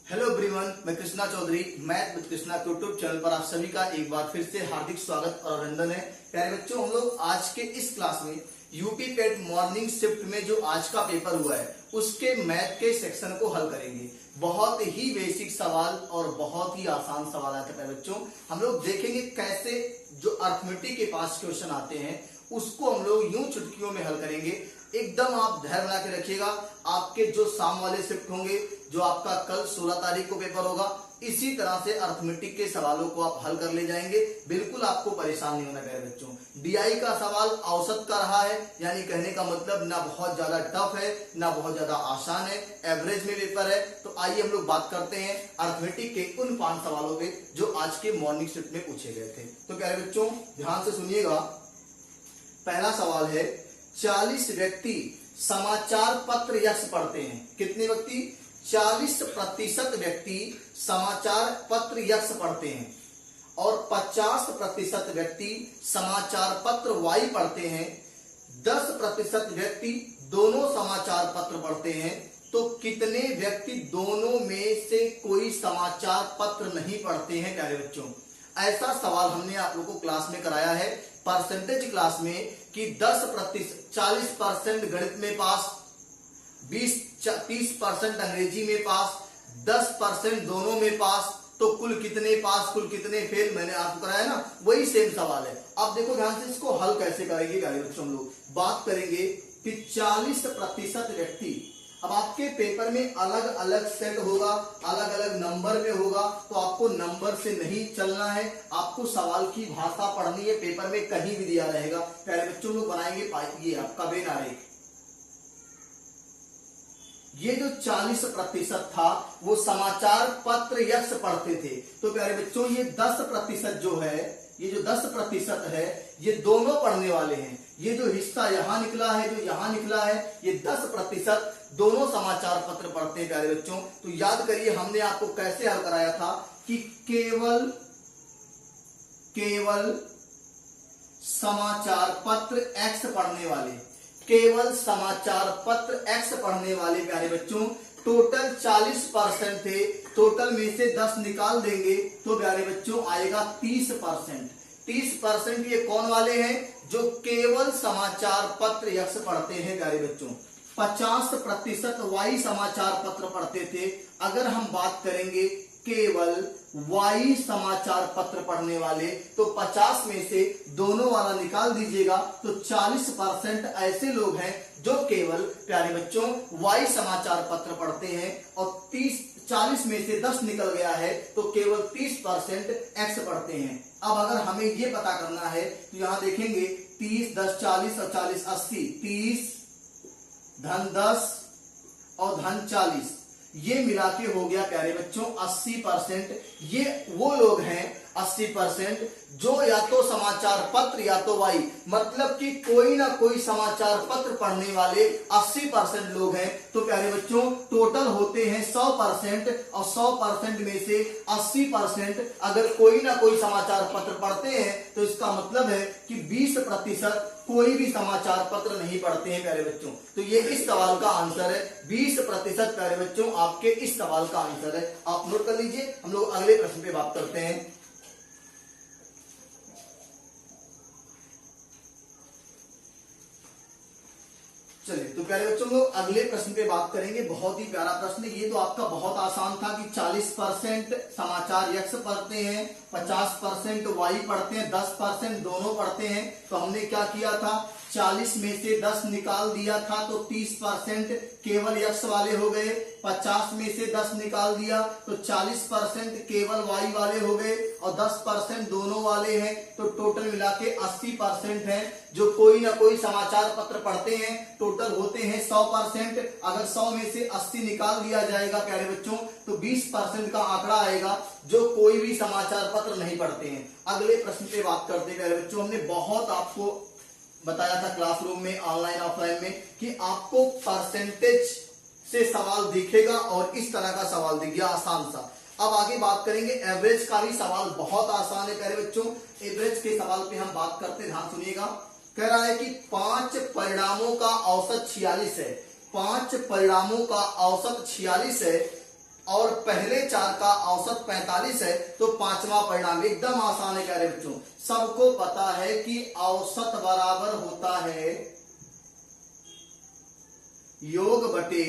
Hello everyone, मैं Krishna Chaudhary math with Krishna के YouTube channel पर आप सभी का एक बार फिर से हार्दिक स्वागत और अभिनंदन है। प्यारे बच्चों, हम लोग आज के इस क्लास में यूपी पेट मॉर्निंग शिफ्ट में जो आज का पेपर हुआ है उसके मैथ के सेक्शन को हल करेंगे। बहुत ही बेसिक सवाल और बहुत ही आसान सवाल आते हैं। प्यारे बच्चों, हम लोग देखेंगे कैसे जो अर्थमेटिक के पास क्वेश्चन आते हैं उसको हम लोग यूं चुटकियों में हल करेंगे। एकदम आप धैर्य बना के रखिएगा। आपके जो शाम वाले शिफ्ट होंगे, जो आपका कल 16 तारीख को पेपर होगा, इसी तरह से अर्थमेटिक के सवालों को आप हल कर ले जाएंगे। बिल्कुल आपको परेशान नहीं होना प्यारे बच्चों। डीआई का सवाल औसत का रहा है, यानी कहने का मतलब ना बहुत ज्यादा टफ है ना बहुत ज्यादा आसान है, एवरेज में पेपर है। तो आइए हम लोग बात करते हैं अर्थमेटिक के उन 5 सवालों पे जो आज के मॉर्निंग शिफ्ट में पूछे गए थे। तो प्यारे बच्चों ध्यान से सुनिएगा। पहला सवाल है, 40 व्यक्ति समाचार पत्र यक्ष पढ़ते हैं। कितने व्यक्ति? 40% व्यक्ति समाचार पत्र यक्ष पढ़ते हैं और 50% व्यक्ति समाचार पत्र वाई पढ़ते हैं। 10% व्यक्ति दोनों समाचार पत्र पढ़ते हैं। तो कितने व्यक्ति दोनों में से कोई समाचार पत्र नहीं पढ़ते हैं? प्यारे बच्चों, ऐसा सवाल हमने आप लोगों को क्लास में कराया है परसेंटेज क्लास में कि 40% गणित में पास, 20-30% अंग्रेजी में पास, 10% दोनों में पास। तो कुल कितने पास, कुल कितने फेल, मैंने आपको कराया ना, वही सेम सवाल है। अब देखो ध्यान से, इसको हल कैसे करेंगे प्यारे बच्चों। हम लोग बात करेंगे कि 40% व्यक्ति, अब आपके पेपर में अलग अलग सेट होगा, अलग अलग नंबर में होगा, तो आपको नंबर से नहीं चलना है। आपको सवाल की भाषा पढ़नी है। पेपर में कहीं भी दिया रहेगा। प्यारे बच्चों लोग बनाएंगे ये आपका वेन आरेख। ये जो 40% था वो समाचार पत्र यक्ष पढ़ते थे। तो प्यारे बच्चों ये 10% जो है, ये जो 10% है, ये दोनों पढ़ने वाले हैं। ये जो हिस्सा यहां निकला है, जो यहां निकला है, ये 10% दोनों समाचार पत्र पढ़ते हैं। प्यारे बच्चों तो याद करिए हमने आपको कैसे हल कराया था कि केवल समाचार पत्र एक्स पढ़ने वाले, केवल समाचार पत्र एक्स पढ़ने वाले प्यारे बच्चों टोटल 40% थे। टोटल में से 10 निकाल देंगे तो प्यारे बच्चों आएगा 30%। 30% ये कौन वाले हैं? जो केवल समाचार पत्र यक्ष पढ़ते हैं प्यारे बच्चों। 50% वाई समाचार पत्र पढ़ते थे। अगर हम बात करेंगे केवल वाई समाचार पत्र पढ़ने वाले, तो 50 में से दोनों वाला निकाल दीजिएगा तो 40% ऐसे लोग हैं जो केवल प्यारे बच्चों वाई समाचार पत्र पढ़ते हैं और 40 में से 10 निकल गया है तो केवल 30% एक्स पढ़ते हैं। अब अगर हमें ये पता करना है तो यहां देखेंगे 30, 10, 40 और 40, 80। 30 धन 10 और धन 40, ये मिला के हो गया प्यारे बच्चों 80%। ये वो लोग हैं 80% जो या तो समाचार पत्र या तो वाई, मतलब कि कोई ना कोई समाचार पत्र पढ़ने वाले 80% लोग हैं। तो प्यारे बच्चों टोटल होते हैं 100% और 100% में से 80% अगर कोई ना कोई समाचार पत्र पढ़ते हैं तो इसका मतलब है कि 20% कोई भी समाचार पत्र नहीं पढ़ते हैं प्यारे बच्चों। तो ये इस सवाल का आंसर है। 20% प्यारे बच्चों आपके इस सवाल का आंसर है। आप नोट कर लीजिए। हम लोग अगले प्रश्न पे बात करते हैं। चलिए तो प्यारे बच्चों लोग अगले प्रश्न पे बात करेंगे। बहुत ही प्यारा प्रश्न है। ये तो आपका बहुत आसान था कि 40% समाचार यक्ष पढ़ते हैं, 50% वाई पढ़ते हैं, 10% दोनों पढ़ते हैं। तो हमने क्या किया था, 40 में से 10 निकाल दिया था तो 30% केवल यक्ष वाले हो गए। 50 में से 10 निकाल दिया तो 40% केवल वाई वाले हो गए और 10% दोनों वाले हैं। तो टोटल मिला के 80% है जो कोई ना कोई समाचार पत्र पढ़ते हैं। टोटल होते हैं 100%। अगर 100 में से 80 निकाल दिया जाएगा प्यारे बच्चों तो 20% का आंकड़ा आएगा जो कोई भी समाचार पत्र नहीं पढ़ते हैं। अगले प्रश्न पे बात करते हैं प्यारे बच्चों। हमने बहुत आपको बताया था क्लासरूम में, ऑनलाइन ऑफलाइन में, कि आपको परसेंटेज से सवाल दिखेगा और इस तरह का सवाल दिख गया आसान सा। अब आगे बात करेंगे एवरेज का भी सवाल बहुत आसान है प्यारे बच्चों। एवरेज के सवाल पे हम बात करते हैं, ध्यान सुनिएगा। कह रहा है कि 5 परिणामों का औसत 46 है। 5 परिणामों का औसत 46 है। और पहले चार का औसत 45 है तो पांचवा परिणाम एकदम आसान है प्यारे बच्चों। सबको पता है कि औसत बराबर होता है योग बटे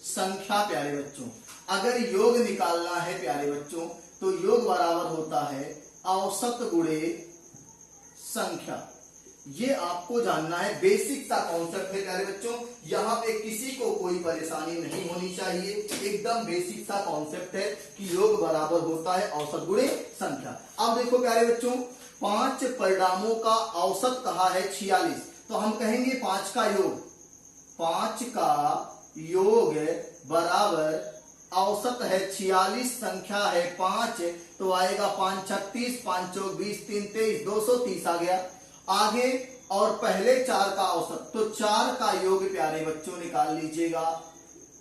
संख्या प्यारे बच्चों। अगर योग निकालना है प्यारे बच्चों तो योग बराबर होता है औसत गुणे संख्या। ये आपको जानना है, बेसिक सा कॉन्सेप्ट है प्यारे बच्चों। यहाँ पे किसी को कोई परेशानी नहीं होनी चाहिए, एकदम बेसिक सा कॉन्सेप्ट है कि योग बराबर होता है औसत गुणे संख्या। अब देखो प्यारे बच्चों, 5 परिणामों का औसत कहा है 46, तो हम कहेंगे 5 का योग, 5 का योग बराबर औसत है 46, संख्या है 5, तो आएगा 5 36, 5 चौक 20, 3 23, 230 आ गया। आगे और पहले 4 का औसत, तो 4 का योग प्यारे बच्चों निकाल लीजिएगा।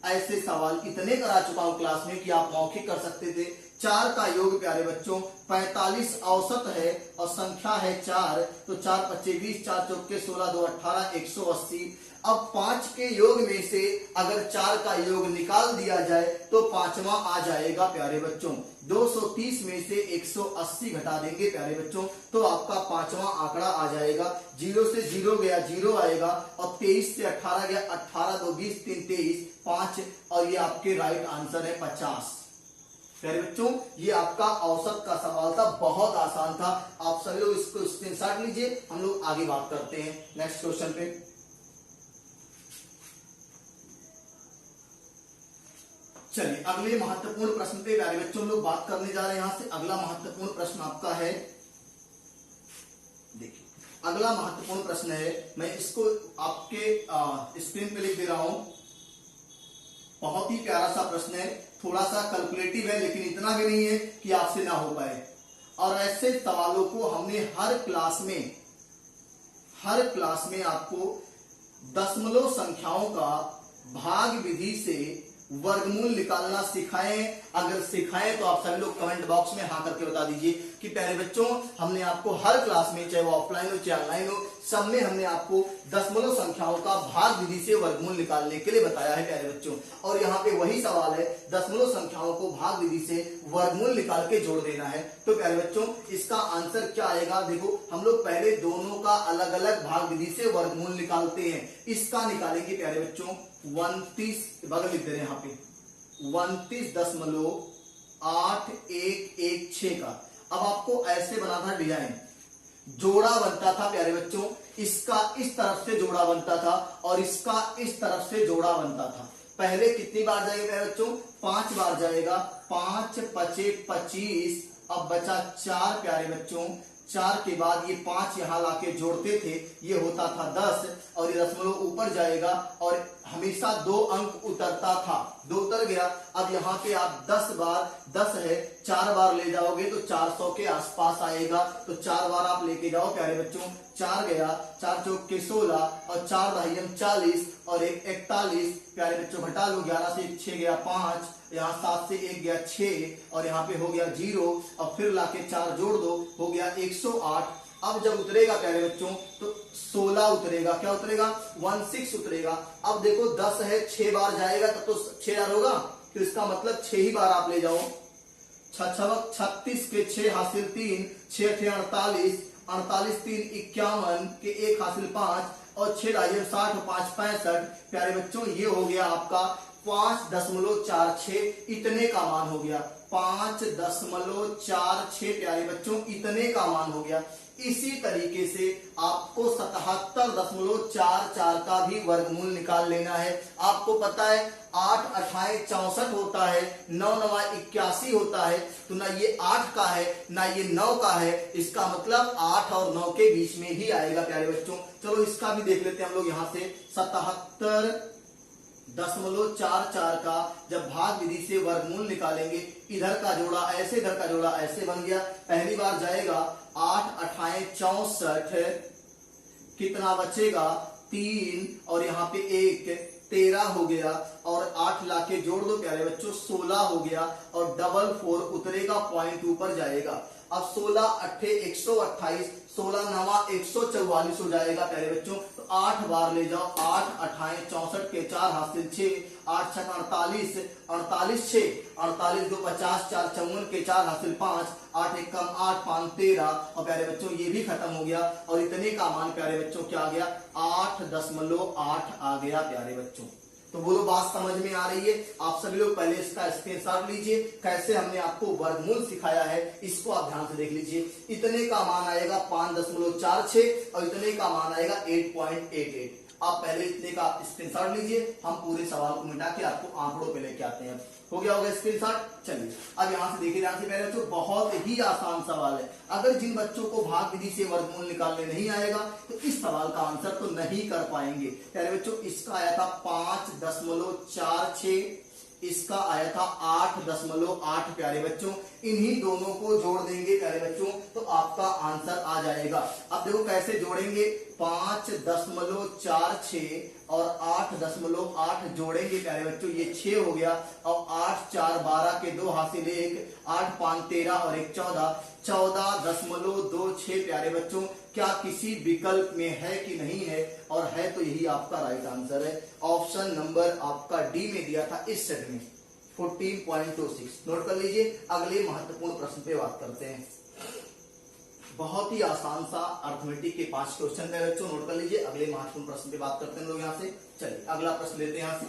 ऐसे सवाल इतने करा चुका हूं क्लास में कि आप मौखिक कर सकते थे। 4 का योग प्यारे बच्चों 45 औसत है और संख्या है 4, तो 4 25 20, 4 चौके 16, 2 18, 180। अब 5 के योग में से अगर 4 का योग निकाल दिया जाए तो पांचवा आ जाएगा प्यारे बच्चों। 230 में से 180 घटा देंगे प्यारे बच्चों तो आपका पांचवा आंकड़ा आ जाएगा। 0 से 0 गया 0 आएगा और 23 से 18 गया 18, 2 20, 3 23, 5 और ये आपके राइट आंसर है 50। प्यारे बच्चों ये आपका औसत का सवाल था, बहुत आसान था। आप सभी लोग इसको स्क्रीनशॉट लीजिए, हम लोग आगे बात करते हैं नेक्स्ट क्वेश्चन पे। चलिए अगले महत्वपूर्ण प्रश्न पे प्यारे बच्चों हम लोग बात करने जा रहे हैं। यहां से अगला महत्वपूर्ण प्रश्न आपका है, देखिए अगला महत्वपूर्ण प्रश्न है, मैं इसको आपके स्क्रीन पे लिख दे रहा हूं। बहुत ही प्यारा सा प्रश्न है, थोड़ा सा कैलकुलेटिव है लेकिन इतना भी नहीं है कि आपसे ना हो पाए। और ऐसे सवालों को हमने हर क्लास में आपको दशमलव संख्याओं का भाग विधि से वर्गमूल निकालना सिखाए। अगर सिखाए तो आप सभी लोग कमेंट बॉक्स में हाँ करके बता दीजिए कि प्यारे बच्चों हमने आपको हर क्लास में, चाहे वो ऑफलाइन हो चाहे ऑनलाइन हो, सब में हमने आपको दशमलव संख्याओं का भाग विधि से वर्गमूल निकालने के लिए बताया है प्यारे बच्चों। और यहाँ पे वही सवाल है, दशमलव संख्याओं को भाग विधि से वर्गमूल निकाल के जोड़ देना है। तो प्यारे बच्चों इसका आंसर क्या आएगा, देखो हम लोग पहले दोनों का अलग अलग भाग विधि से वर्गमूल निकालते हैं। इसका निकालेंगे प्यारे बच्चों 29, बगल लिख दे रहे हैं यहाँ पे 29.8116 का। अब आपको ऐसे बना था डिजाइन, जोड़ा बनता था प्यारे बच्चों, इसका इस तरफ से जोड़ा बनता था और इसका इस तरफ से जोड़ा बनता था। पहले कितनी बार जाएगा प्यारे बच्चों, 5 बार जाएगा, 5 5 25, अब बचा 4 प्यारे बच्चों। 4 के बाद ये 5 यहाँ लाके जोड़ते थे, ये होता था 10 और ये दशमलव ऊपर जाएगा और हमेशा 2 अंक उतरता था, 2 उतर गया। अब यहाँ पे आप 10 बार, 10 है 4 बार ले जाओगे तो 400 के आसपास आएगा, तो 4 बार आप लेके जाओ प्यारे बच्चों। 4 गया, 4 चौक के 16 और 4 दहियम 40 और 1 41 प्यारे बच्चों घटा लो, 11 से 6 गया 5, यहाँ 7 से 1 गया 6 और यहाँ पे हो गया 0 और फिर लाके 4 जोड़ दो, हो गया 108। अब जब उतरेगा प्यारे बच्चों तो 16 उतरेगा, क्या उतरेगा 16 उतरेगा। अब देखो 10 है, 6 बार जाएगा तब तो 6 बार होगा, तो इसका मतलब 6 ही बार आप ले जाओ। 36 के 6 हासिल 3, 6 थे 48, 48 3 51 के 1 हासिल 5 और 6 ढाई 60 और 5 65 प्यारे बच्चों ये हो गया आपका 5.46, इतने का मान हो गया 5.46 प्यारे बच्चों, इतने का मान हो गया। इसी तरीके से आपको 77.44 का भी वर्गमूल निकाल लेना है। आपको पता है 8 8 64 होता है, 9 9 81 होता है, तो ना ये 8 का है ना ये 9 का है, इसका मतलब 8 और 9 के बीच में ही आएगा प्यारे बच्चों। चलो इसका भी देख लेते हैं हम लोग यहाँ से 77.44 का जब भाग विधि से वर्गमूल निकालेंगे, इधर का जोड़ा ऐसे, इधर का जोड़ा ऐसे बन गया। पहली बार जाएगा 8 8 64, कितना बचेगा 3 और यहाँ पे 1 13 हो गया और 8 लाके जोड़ दो प्यारे बच्चों 16 हो गया और 4 उतरेगा, पॉइंट ऊपर जाएगा। अब 16 अट्ठे 128, 16 नवा 144 हो जाएगा प्यारे बच्चों। तो 8 बार ले जाओ, 8 अठाए 64 के 4 हासिल 6, 8 छक 48, 48 6, 48 2 50, 4 54 के 4 हासिल 5, 8 एक कम 8 5 13। और प्यारे बच्चों ये भी खत्म हो गया और इतने का मान प्यारे बच्चों क्या आ गया, 8.8 आ गया प्यारे बच्चों। तो बोलो बात समझ में आ रही है? आप सभी लोग पहले इसका स्क्रीनशॉट लीजिए, कैसे हमने आपको वर्गमूल सिखाया है इसको आप ध्यान से देख लीजिए। इतने का मान आएगा 5.46 और इतने का मान आएगा 8.88। आप पहले इतने का स्क्रीनशॉट लीजिए, हम पूरे सवाल को मिटा के आपको आंकड़ों पे लेके आते हैं। हो गया होगा स्क्रीनशॉट? चलिए अब यहाँ से देखिए ध्यान से पहले बच्चों, बहुत ही आसान सवाल है। अगर जिन बच्चों को भाग विधि से वर्गमूल निकालने नहीं आएगा तो इस सवाल का आंसर तो नहीं कर पाएंगे। प्यारे बच्चों इसका आया था 5.46, इसका आया था 8.8 प्यारे बच्चों। इन्हीं दोनों को जोड़ देंगे प्यारे बच्चों तो आपका आंसर आ जाएगा। अब देखो कैसे जोड़ेंगे, 5.46 और 8.8 जोड़ेंगे प्यारे बच्चों, ये 6 हो गया। और 8 4 12 के 2 हासिल 1, 8 5 13 और 1 14, 14.26 प्यारे बच्चों। क्या किसी विकल्प में है कि नहीं है? और है तो यही आपका राइट आंसर है। ऑप्शन नंबर आपका डी में दिया था इस सेट में 14.26। नोट कर लीजिए। अगले महत्वपूर्ण प्रश्न पे बात करते हैं। बहुत ही आसान सा अर्थमेटिक के 5 क्वेश्चन है बच्चों, नोट कर लीजिए। अगले महत्वपूर्ण प्रश्न पे बात करते हैं लोग यहाँ से। चलिए अगला प्रश्न लेते हैं यहाँ से।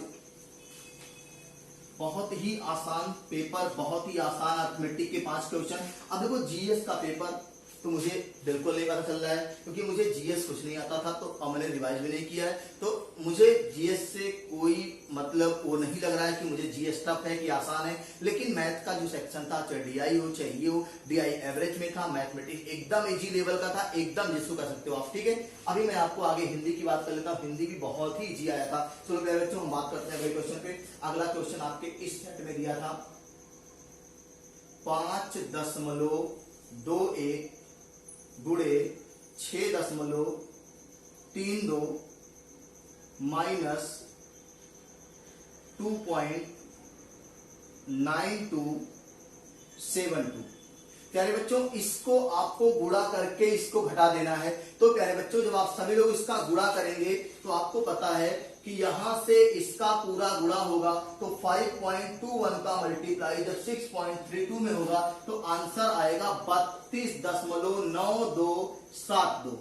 बहुत ही आसान पेपर, बहुत ही आसान अर्थमेटिक के 5 क्वेश्चन। अब देखो जीएस का पेपर तो मुझे बिल्कुल नहीं पता चल रहा है क्योंकि मुझे जीएस कुछ नहीं आता था, तो मैंने रिवाइज भी नहीं किया है। तो मुझे जीएस से कोई मतलब वो नहीं लग रहा है कि मुझे जीएस टफ है कि आसान है। लेकिन मैथ का जो सेक्शन था, चाहे डीआई हो चाहे ये हो, डीआई एवरेज में था, मैथमेटिक्स एकदम इजी लेवल का था, एकदम जिसको कर सकते हो आप। ठीक है, अभी मैं आपको आगे हिंदी की बात कर लेता हूँ। हिंदी भी बहुत ही इजी आया था। चलो प्यारे बच्चों हम बात करते हैं अगले क्वेश्चन पे। अगला क्वेश्चन आपके इस सेट में दिया था 5.21 गुणे 6.32 माइनस 2.9272। प्यारे बच्चों इसको आपको गुणा करके इसको घटा देना है। तो प्यारे बच्चों जब आप सभी लोग इसका गुणा करेंगे तो आपको पता है कि यहां से इसका पूरा गुणा होगा तो 5.21 का मल्टीप्लाई जब 6.32 में होगा तो आंसर आएगा 32.9272।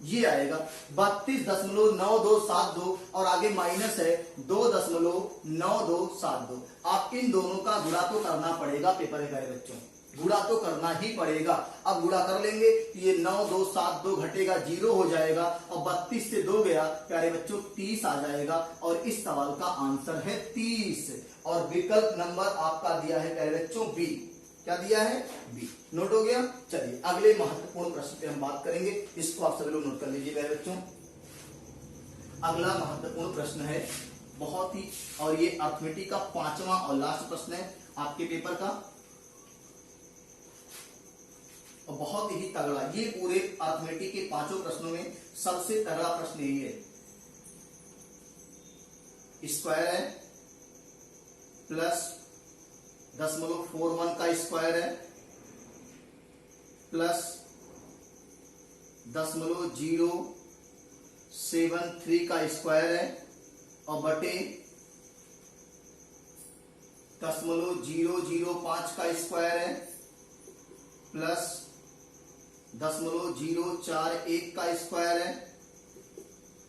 ये आएगा 32.9272 और आगे माइनस है 2.9272। आप इन दोनों का गुणा तो करना पड़ेगा पेपर में प्यारे बच्चों, गुणा तो करना ही पड़ेगा। अब गुणा कर लेंगे तो ये 9272 घटेगा 0 हो जाएगा और 32 से 2 गया प्यारे बच्चों 30 आ जाएगा। और इस सवाल का आंसर है 30 और विकल्प नंबर आपका दिया है प्यारे बच्चों बी। क्या दिया है? बी। नोट हो गया। चलिए अगले महत्वपूर्ण प्रश्न पे हम बात करेंगे, इसको आप सभी लोग नोट कर लीजिए प्यारे बच्चों। अगला महत्वपूर्ण प्रश्न है बहुत ही, और ये अर्थमेटिक का 5वां और लास्ट प्रश्न है आपके पेपर का, और बहुत ही तगड़ा। ये पूरे अर्थमेटिक के 5 प्रश्नों में सबसे तगड़ा प्रश्न यही है। स्क्वायर है प्लस 0.41 का स्क्वायर है प्लस 0.073 का स्क्वायर है और बटे 0.005 का स्क्वायर है प्लस 0.041 का स्क्वायर है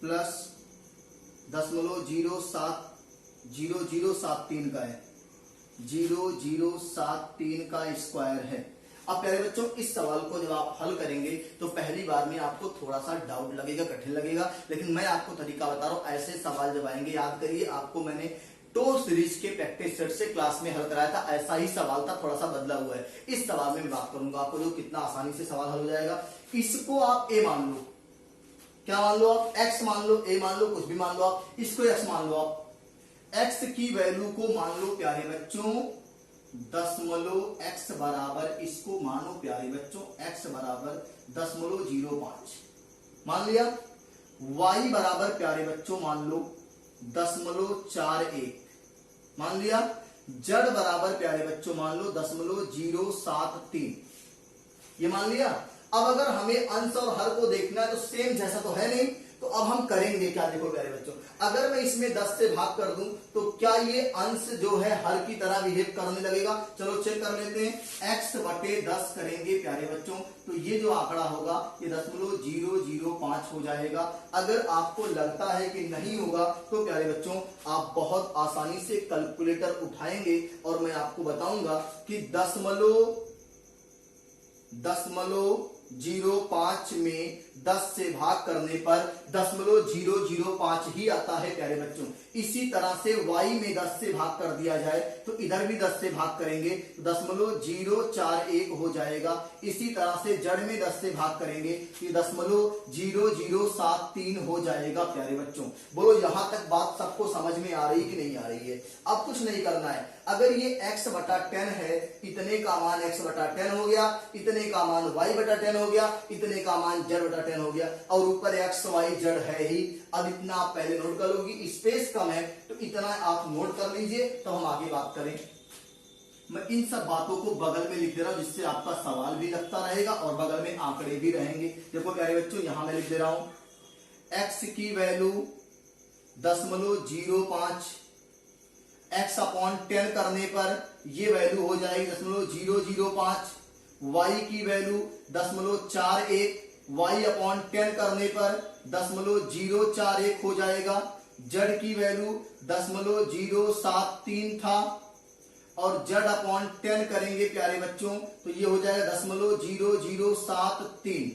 प्लस 0.073 का है, 0.073 का स्क्वायर है। अब प्यारे बच्चों इस सवाल को जब आप हल करेंगे तो पहली बार में आपको थोड़ा सा डाउट लगेगा, कठिन लगेगा, लेकिन मैं आपको तरीका बता रहा हूं। ऐसे सवाल जब आएंगे याद करिए, आपको मैंने टो सीरीज के प्रैक्टिस सेट से क्लास में हल कराया था, ऐसा ही सवाल था, थोड़ा सा बदला हुआ है। इस सवाल में मैं बात करूंगा आपको जो कितना आसानी से सवाल हल हो जाएगा। इसको आप ए मान लो, क्या मान लो आप? एक्स मान लो, ए मान लो, कुछ भी मान लो आप, इसको एक्स मान लो आप। एक्स की वैल्यू को मान लो प्यारे बच्चों 10x बराबर, इसको मानो प्यारे बच्चों x बराबर 0.05 मान लिया। y बराबर प्यारे बच्चों मान लो 0.41 मान लिया। z बराबर प्यारे बच्चों मान लो 0.073 ये मान लिया। अब अगर हमें अंश और हर को देखना है तो सेम जैसा तो है नहीं, तो अब हम करेंगे क्या, देखो प्यारे बच्चों, अगर मैं इसमें 10 से भाग कर दूं तो क्या ये अंश जो है हर की तरह बिहेव करने लगेगा? चलो चेक कर लेते हैं। x बटे 10 करेंगे प्यारे बच्चों, तो ये जो आंकड़ा होगा ये 0.005 हो जाएगा। अगर आपको लगता है कि नहीं होगा तो प्यारे बच्चों आप बहुत आसानी से कैलकुलेटर उठाएंगे और मैं आपको बताऊंगा कि 0.05 में 10 से भाग करने पर 0.005 ही आता है प्यारे बच्चों। इसी तरह से y में 10 से भाग कर दिया जाए तो इधर भी 10 से भाग करेंगे तो 0.041 हो जाएगा। इसी तरह से जड़ में 10 से भाग करेंगे तो 0.0073 हो जाएगा प्यारे बच्चों। बोलो यहां तक बात सबको समझ में आ रही कि नहीं आ रही है? अब कुछ नहीं करना है। अगर ये x बटा 10 है, इतने का मान x बटा 10 हो गया, इतने का मान y बटा 10 हो गया, इतने का मान z बटा 10 हो गया, और ऊपर x y जड़ है ही। अब इतना आप पहले नोट कर लोगी, स्पेस कम है तो इतना आप नोट कर लीजिए, तो हम आगे बात करें। मैं इन सब बातों को बगल में लिख दे रहा हूं जिससे आपका सवाल भी लगता रहेगा और बगल में आंकड़े भी रहेंगे। देखो प्यारे बच्चों यहां मैं लिख दे रहा हूं x की वैल्यू 0.05, x अपॉन 10 करने पर ये वैल्यू हो जाएगी 0.005, y की वैल्यू 0.41, y अपॉन 10 करने पर 0.041 हो जाएगा। z की वैल्यू 0.073 था और z अपॉन 10 करेंगे प्यारे बच्चों तो ये हो जाएगा 0.0073।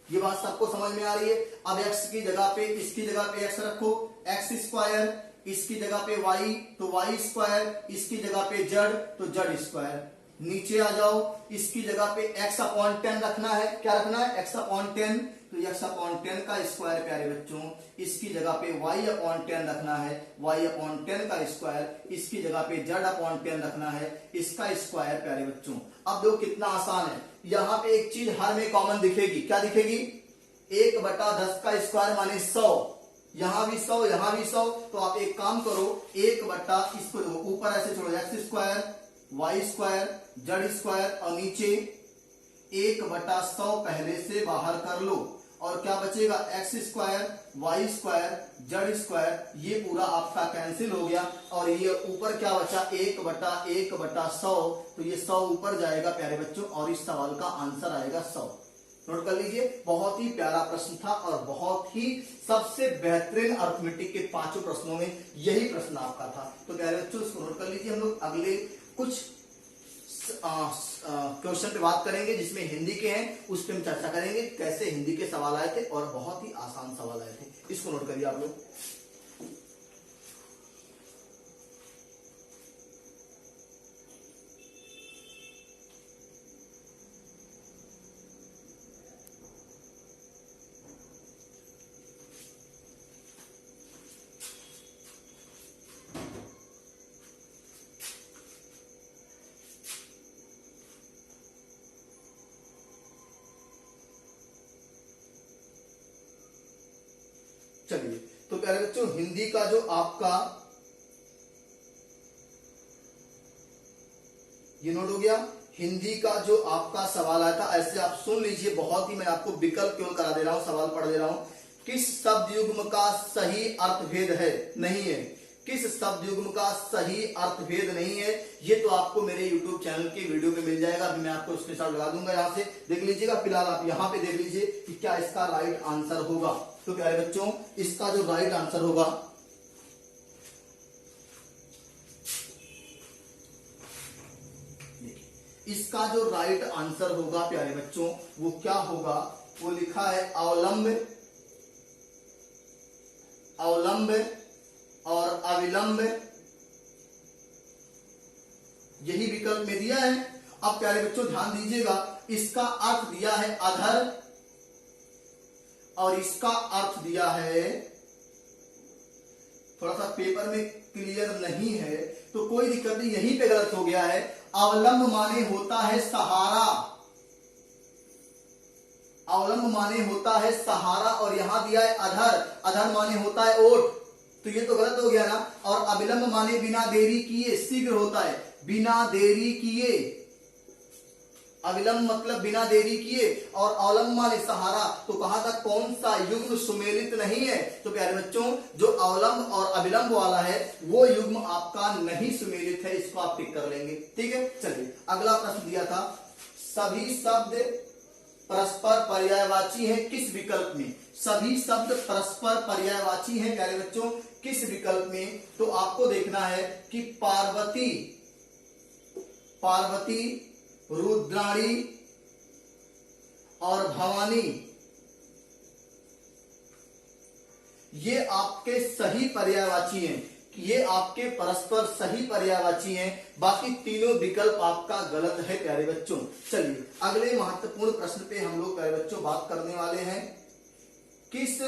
ये बात सबको समझ में आ रही है? अब x की जगह पे, इसकी जगह पे x रखो, x स्क्वायर, इसकी जगह पे y तो y स्क्वायर, इसकी जगह पे z तो z स्क्वायर। नीचे आ जाओ, इसकी जगह पे x अपॉन 10 रखना है। क्या रखना है? x अपॉन 10, तो x अपॉन 10 का स्क्वायर प्यारे बच्चों। इसकी जगह पे y अपॉन 10 रखना है, y अपॉन 10 का स्क्वायर। इसकी जगह पे z अपॉन 10 रखना है, इसका स्क्वायर प्यारे बच्चों। अब देखो कितना आसान है। यहाँ पे एक चीज हर में कॉमन दिखेगी। क्या दिखेगी? 1/10 का स्क्वायर माने 100। यहां भी 100, यहां भी 100। तो आप एक काम करो, 1 बटा इसको ऊपर ऐसे छोड़ो, x square, y square, z square, और नीचे 1/100 पहले से बाहर कर लो और क्या बचेगा? x square, y square, z square, ये पूरा आपका कैंसिल हो गया और ये ऊपर क्या बचा? 1/1/100। तो ये 100 ऊपर जाएगा प्यारे बच्चों और इस सवाल का आंसर आएगा 100। नोट कर लीजिए, बहुत ही प्यारा प्रश्न था और बहुत ही सबसे बेहतरीन अर्थमेटिक के 5 प्रश्नों में यही प्रश्न आपका था। तो प्यारे बच्चों इसको नोट कर लीजिए। हम लोग अगले कुछ क्वेश्चन पे बात करेंगे जिसमें हिंदी के हैं, उस पर हम चर्चा करेंगे कैसे हिंदी के सवाल आए थे और बहुत ही आसान सवाल आए थे। इसको नोट करिए आप लोग। चलिए, तो प्यारे बच्चों हिंदी का जो आपका ये नोट हो गया। हिंदी का जो आपका सवाल आया था, ऐसे आप सुन लीजिए, बहुत ही मैं आपको विकल्प केवल करा दे रहा हूं, सवाल पढ़ दे रहा हूं। किस शब्द युग्म का सही अर्थभेद है? नहीं है। किस शब्द युग्म का सही अर्थभेद नहीं है? ये तो आपको मेरे YouTube चैनल के वीडियो में मिल जाएगा। अभी मैं आपको स्क्रीनशॉट लगा दूंगा, यहां से देख लीजिएगा। फिलहाल आप यहां पे देख लीजिए कि क्या इसका राइट आंसर होगा। तो प्यारे बच्चों इसका जो राइट आंसर होगा, इसका जो राइट आंसर होगा प्यारे बच्चों वो क्या होगा? वो लिखा है अवलंब, अवलंब और अविलंब, यही विकल्प में दिया है। अब प्यारे बच्चों ध्यान दीजिएगा, इसका अर्थ दिया है अधर और इसका अर्थ दिया है, थोड़ा सा पेपर में क्लियर नहीं है तो कोई दिक्कत नहीं, यहीं पे गलत हो गया है। अवलंब माने होता है सहारा, अवलंब माने होता है सहारा और यहां दिया है अधर, अधर माने होता है ओट, तो ये तो गलत हो गया ना। और अविलंब माने बिना देरी किए शीघ्र होता है, बिना देरी किए। अविलंब मतलब बिना देरी किए, और अवलंब माने सहारा। तो कहा था कौन सा युग्म सुमेलित नहीं है? तो प्यारे बच्चों जो अवलंब और अविलंब वाला है वो युग्म आपका नहीं सुमेलित है, इसको आप टिक कर लेंगे। ठीक है, चलिए अगला प्रश्न दिया था, सभी शब्द परस्पर पर्यायवाची हैं किस विकल्प में? सभी शब्द परस्पर पर्यायवाची हैं प्यारे बच्चों किस विकल्प में? तो आपको देखना है कि पार्वती, पार्वती, रुद्राणी और भवानी, ये आपके सही पर्यायवाची हैं, ये आपके परस्पर सही पर्यायवाची हैं। बाकी तीनों विकल्प आपका गलत है प्यारे बच्चों। चलिए अगले महत्वपूर्ण प्रश्न पे हम लोग प्यारे बच्चों बात करने वाले हैं, किस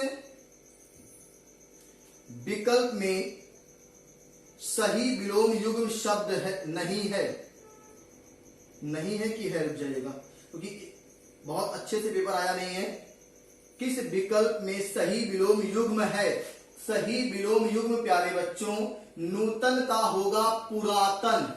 विकल्प में सही विलोम युग्म शब्द है नहीं है? नहीं है कि है, रुक जाइएगा क्योंकि बहुत अच्छे से पेपर आया नहीं है। किस विकल्प में सही विलोम युग्म है? सही विलोम युग्म प्यारे बच्चों नूतन का होगा पुरातन।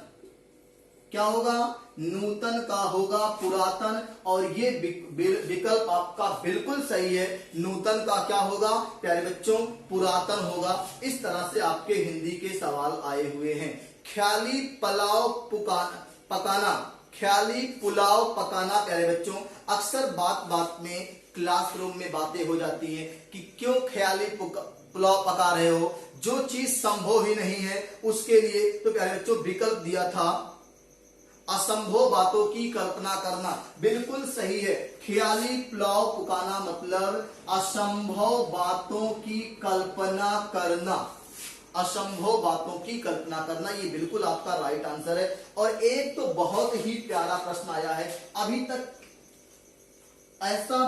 क्या होगा? नूतन का होगा पुरातन, और ये विकल्प आपका बिल्कुल सही है। नूतन का क्या होगा प्यारे बच्चों? पुरातन होगा। इस तरह से आपके हिंदी के सवाल आए हुए हैं। ख्याली पुलाव पकाना, ख्याली पुलाव पकाना प्यारे बच्चों अक्सर बात बात में क्लासरूम में बातें हो जाती हैं कि क्यों ख्याली पुलाव पका रहे हो, जो चीज संभव ही नहीं है उसके लिए। तो प्यारे बच्चों विकल्प दिया था असंभव बातों की कल्पना करना, बिल्कुल सही है। ख्याली पुलाव पकाना मतलब असंभव बातों की कल्पना करना, असंभव बातों की कल्पना करना, ये बिल्कुल आपका राइट आंसर है। और एक तो बहुत ही प्यारा प्रश्न आया है, अभी तक ऐसा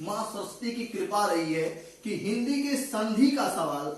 मां सरस्वती की कृपा रही है कि हिंदी के संधि का सवाल,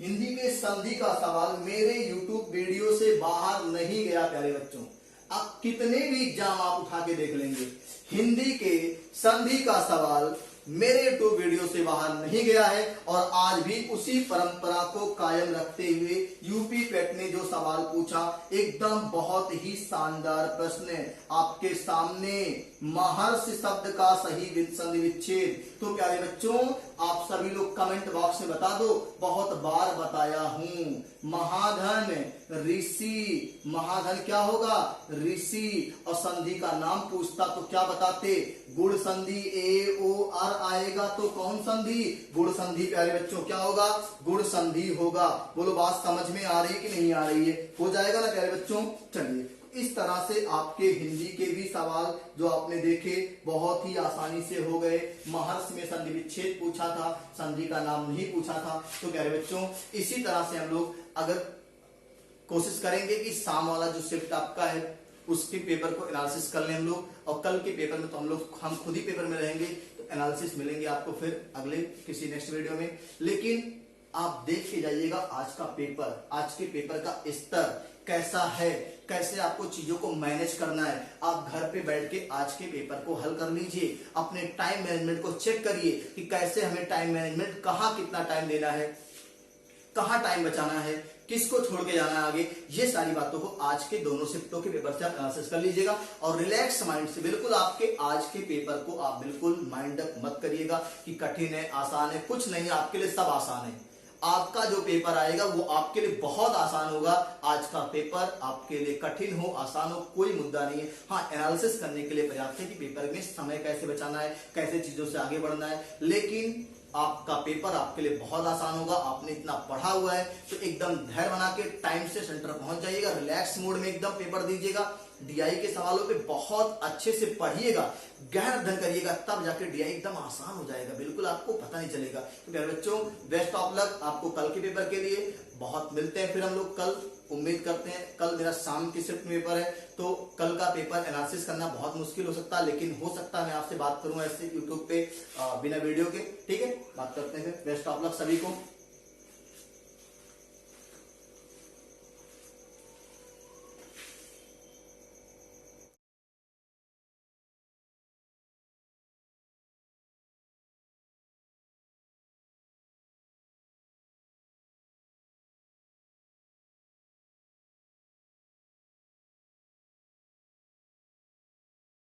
हिंदी के संधि का सवाल मेरे YouTube वीडियो से बाहर नहीं गया प्यारे बच्चों। अब कितने भी एग्जाम आप उठा के देख लेंगे, हिंदी के संधि का सवाल मेरे YouTube वीडियो से बाहर नहीं गया है। और आज भी उसी परंपरा को कायम रखते हुए यूपी पेट ने जो सवाल पूछा, एकदम बहुत ही शानदार प्रश्न है आपके सामने। महर्षि शब्द का सही संधि विच्छेद। तो प्यारे बच्चों आप सभी लोग कमेंट बॉक्स में बता दो, बहुत बार बताया हूं। महाधन, ऋषि, महाधन क्या होगा? ऋषि। और संधि का नाम पूछता तो क्या बताते? गुण संधि, ए ओ आर आएगा तो कौन संधि? गुण संधि प्यारे बच्चों क्या होगा? गुण संधि होगा। बोलो बात समझ में आ रही है कि नहीं आ रही है? हो जाएगा ना प्यारे बच्चों। चलिए इस तरह से आपके हिंदी के भी सवाल जो आपने देखे बहुत ही आसानी से हो गए। महर्षि में संधि विच्छेद पूछा था, संधि का नाम नहीं पूछा था। तो प्यारे बच्चों इसी तरह से हम लोग अगर कोशिश करेंगे कि शाम वाला जो शिफ्ट आपका है उसके पेपर को एनालिसिस कर लें हम लोग, और कल के पेपर में तो हम खुद ही पेपर में रहेंगे, तो एनालिसिस मिलेंगे आपको फिर अगले किसी नेक्स्ट वीडियो में। लेकिन आप देख के जाइएगा आज का पेपर, आज के पेपर का स्तर कैसा है, कैसे आपको चीजों को मैनेज करना है। आप घर पे बैठ के आज के पेपर को हल कर लीजिए, अपने टाइम मैनेजमेंट को चेक करिए कि कैसे हमें टाइम मैनेजमेंट, कहाँ कितना टाइम देना है, कहाँ टाइम बचाना है, किसको छोड़ के जाना है आगे। ये सारी बातों को आज के दोनों शिफ्टों के पेपर से आप एनालिसिस कर लीजिएगा, और रिलैक्स माइंड से बिल्कुल आपके आज के पेपर को आप बिल्कुल माइंड अप मत करिएगा कि कठिन है, आसान है। कुछ नहीं, आपके लिए सब आसान है। आपका जो पेपर आएगा वो आपके लिए बहुत आसान होगा। आज का पेपर आपके लिए कठिन हो, आसान हो, कोई मुद्दा नहीं है। हाँ, एनालिसिस करने के लिए पर्याप्त है कि पेपर में समय कैसे बचाना है, कैसे चीजों से आगे बढ़ना है। लेकिन आपका पेपर आपके लिए बहुत आसान होगा। आपने इतना पढ़ा हुआ है तो एकदम धैर्य बना के टाइम से सेंटर पहुंच जाइएगा, रिलैक्स मोड में एकदम पेपर दीजिएगा। डीआई के सवालों पे बहुत अच्छे से पढ़िएगा, गहन अध्ययन करिएगा, तब जाके डीआई एकदम आसान हो जाएगा, बिल्कुल आपको पता नहीं चलेगा। तो प्यारे बच्चों बेस्ट ऑफ लक आपको कल के पेपर के लिए। बहुत मिलते हैं फिर हम लोग कल, उम्मीद करते हैं। कल मेरा शाम की शिफ्ट में पेपर है, तो कल का पेपर एनालिसिस करना बहुत मुश्किल हो सकता है, लेकिन हो सकता है मैं आपसे बात करूं ऐसे यूट्यूब पे बिना वीडियो के। ठीक है, बात करते हैं फिर। बेस्ट ऑफ लक सभी को।